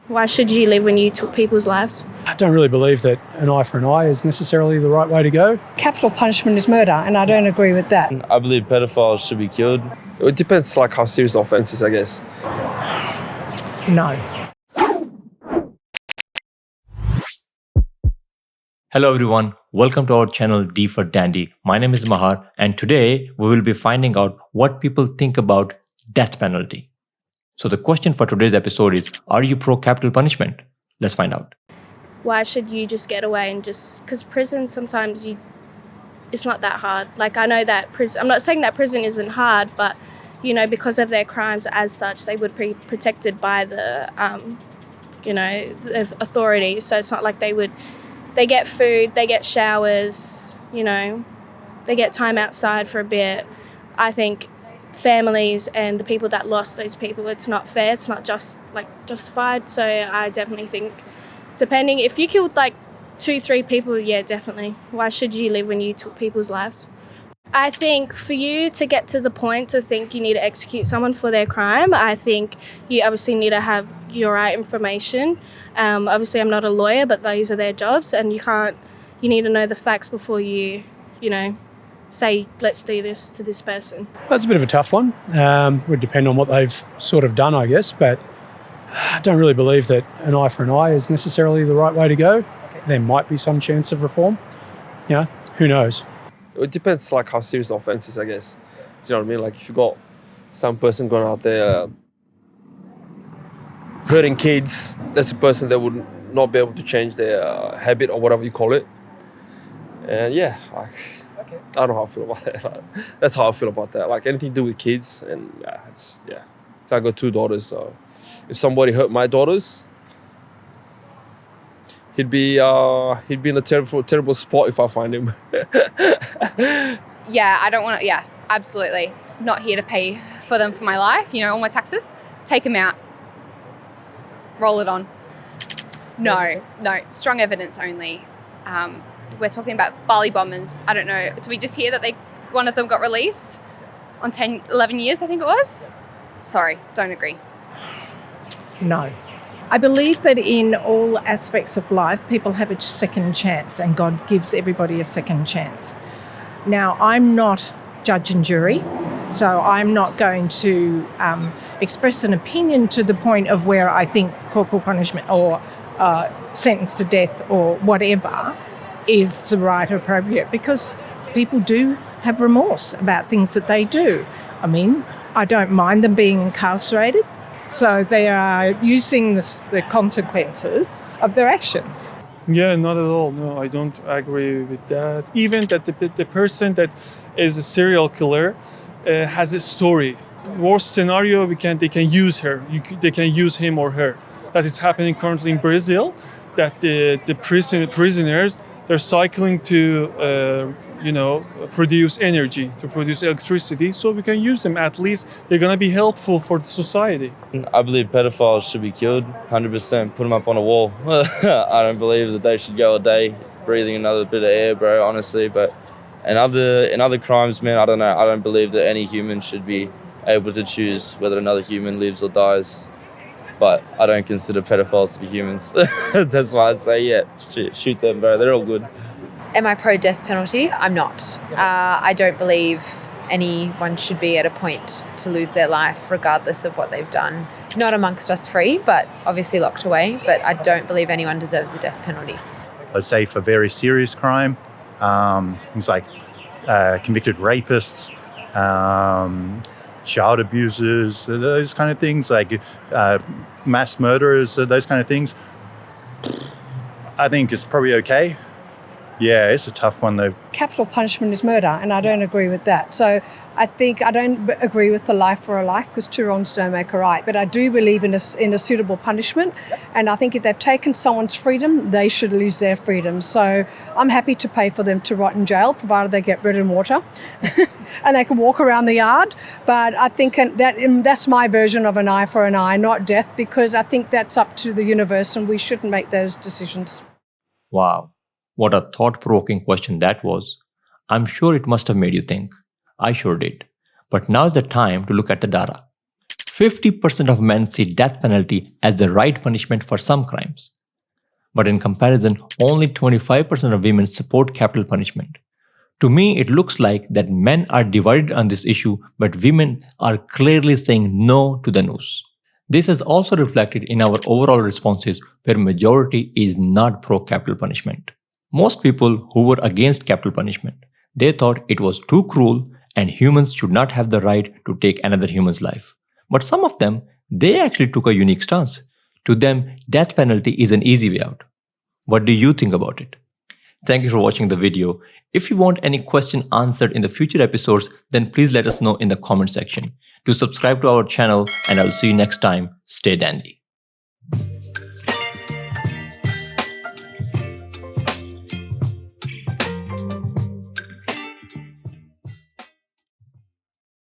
Why should you live when you took people's lives? I don't really believe that an eye for an eye is necessarily the right way to go. Capital punishment is murder, and I don't agree with that. I believe pedophiles should be killed. It depends like how serious the offence is, I guess. No. Hello everyone, welcome to our channel D for Dandy. My name is Mahar and today we will be finding out what people think about death penalty. So the question for today's episode is, are you pro capital punishment? Let's find out. Why should you just get away and because prison sometimes it's not that hard. Like I know that I'm not saying that prison isn't hard, but because of their crimes as such, they would be protected by the authorities. So it's not like they get food, they get showers, they get time outside for a bit. I think families and the people that lost those people, it's not fair, it's not justified. So I definitely think, depending, if you killed 2-3 people, yeah, definitely. Why should you live when you took people's lives? I think for you to get to the point to think you need to execute someone for their crime, I think you obviously need to have your right information. Obviously, I'm not a lawyer, but those are their jobs, and you need to know the facts before you say, let's do this to this person. That's a bit of a tough one. Would depend on what they've sort of done, I guess, but I don't really believe that an eye for an eye is necessarily the right way to go. There might be some chance of reform. Who knows? It depends like how serious the offence is, I guess. Do you know what I mean? Like if you got some person going out there hurting kids, that's a person that would not be able to change their habit or whatever you call it. And yeah, I don't know how I feel about that. That's how I feel about that. Like anything to do with kids, and So I got 2 daughters, so if somebody hurt my daughters, he'd be in a terrible spot if I find him. Yeah, I don't want to, absolutely. Not here to pay for them for my life, all my taxes. Take them out. Roll it on. No, strong evidence only. We're talking about Bali bombers. I don't know, did we just hear that one of them got released on 11 years, I think it was? Sorry, don't agree. No. I believe that in all aspects of life, people have a second chance, and God gives everybody a second chance. Now, I'm not judge and jury, so I'm not going to express an opinion to the point of where I think corporal punishment or sentence to death or whatever is the right or appropriate, because people do have remorse about things that they do. I mean, I don't mind them being incarcerated. So they are using the consequences of their actions. Yeah, not at all. No, I don't agree with that. Even that the person that is a serial killer has a story. Worst scenario, they can use her. They can use him or her. That is happening currently in Brazil. That the prisoners, they're cycling to produce energy, to produce electricity, so we can use them. At least they're going to be helpful for the society. I believe pedophiles should be killed, 100%, put them up on a wall. I don't believe that they should go a day breathing another bit of air, bro, honestly. But in other crimes, man, I don't know. I don't believe that any human should be able to choose whether another human lives or dies. But I don't consider pedophiles to be humans. That's why I'd say, shoot them, bro. They're all good. Am I pro-death penalty? I'm not. I don't believe anyone should be at a point to lose their life regardless of what they've done. Not amongst us free, but obviously locked away. But I don't believe anyone deserves the death penalty. I'd say for very serious crime, things like convicted rapists, child abusers, those kind of things, like mass murderers, those kind of things, I think it's probably okay. Yeah, it's a tough one though. Capital punishment is murder, and I don't agree with that. So I think I don't agree with the life for a life, because 2 wrongs don't make a right. But I do believe in a suitable punishment, and I think if they've taken someone's freedom, they should lose their freedom. So I'm happy to pay for them to rot in jail, provided they get bread and water, and they can walk around the yard. But I think that's my version of an eye for an eye, not death, because I think that's up to the universe, and we shouldn't make those decisions. Wow. What a thought-provoking question that was. I'm sure it must have made you think. I sure did. But now's the time to look at the data. 50% of men see death penalty as the right punishment for some crimes. But in comparison, only 25% of women support capital punishment. To me, it looks like that men are divided on this issue, but women are clearly saying no to the noose. This is also reflected in our overall responses, where majority is not pro-capital punishment. Most people who were against capital punishment, they thought it was too cruel and humans should not have the right to take another human's life. But some of them, they actually took a unique stance. To them, death penalty is an easy way out. What do you think about it? Thank you for watching the video. If you want any question answered in the future episodes, then please let us know in the comment section. Do subscribe to our channel and I'll see you next time. Stay dandy.